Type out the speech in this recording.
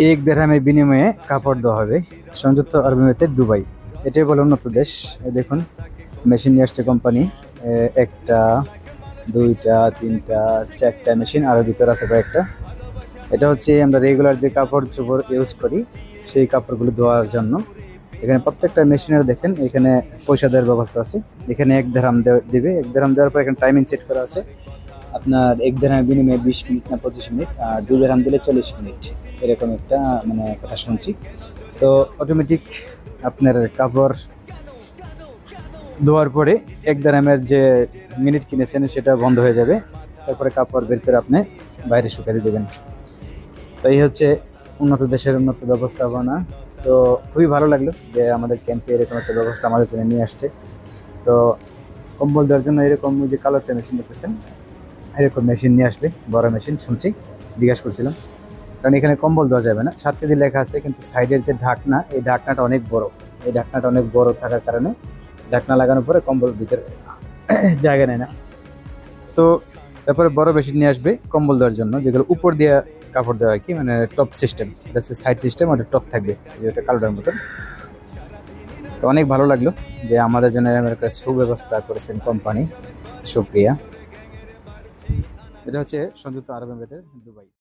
এক দেড়হামের বিনিময়ে কাপড় দেওয়া হবে। সংযুক্ত আরব আমিরাতের দুবাই, এটাই বলে উন্নত দেশ। দেখুন মেশিন নিয়ে আসছে কোম্পানি, একটা দুইটা তিনটা চারটা মেশিন, আরো ভিতর আছে কয়েকটা। এটা হচ্ছে আমরা রেগুলার যে কাপড় চোপড় ইউজ করি সেই কাপড়গুলো ধোয়ার জন্য। এখানে প্রত্যেকটা মেশিনের দেখেন এখানে পয়সা দেওয়ার ব্যবস্থা আছে। এখানে 1 দিরহাম দিবে, 1 দিরহাম দেওয়ার পর এখানে টাইমিং সেট করা আছে। আপনার 1 দিরহামের বিনিময়ে 20 মিনিট না 25 মিনিট, আর 2 দিরহাম দিলে 40 মিনিট, এরকম একটা মানে কথা শুনছি। তো অটোমেটিক আপনার কাপড় ধোয়ার পরে 1 দিরহামের যে মিনিট কিনেছেন সেটা বন্ধ হয়ে যাবে। তারপরে কাপড় বের করে আপনি বাইরে শুকাতে দেবেন। তো এই হচ্ছে উন্নত দেশের উন্নত ব্যবস্থাপনা। তো খুবই ভালো লাগলো যে আমাদের ক্যাম্পে এরকম একটা ব্যবস্থা আমাদের জন্য নিয়ে আসছে। তো কম্বল দেওয়ার জন্য এরকম যে কালো একটা মেশিন দেখতেছেন, এরকম মেশিন নিয়ে আসবে, বড় মেশিন শুনছি, জিজ্ঞাসা করছিলাম। কারণ এখানে কম্বল দেওয়া যাবে না, 7 কেজি লেখা আছে, কিন্তু সাইডের যে ঢাকনা, এই ঢাকনাটা অনেক বড়। এই ঢাকনাটা অনেক বড় থাকার কারণে ঢাকনা লাগানোর পরে কম্বল ভিতরে জায়গা নেয় না। তো তারপরে বড় মেশিন নিয়ে আসবে কম্বল দেওয়ার জন্য, যেগুলো উপর দিয়ে কাপড় দেওয়া আর কি, মানে টপ সিস্টেম। এটা হচ্ছে সাইড সিস্টেম, ওটা টপ থাকবে, যেটা কালোটার মতন। তো অনেক ভালো লাগলো যে আমাদের জন্য এরকম একটা সুব্যবস্থা করেছেন কোম্পানি। শুক্রিয়া। এটা হচ্ছে সংযুক্ত আরব আমিরাতের দুবাই।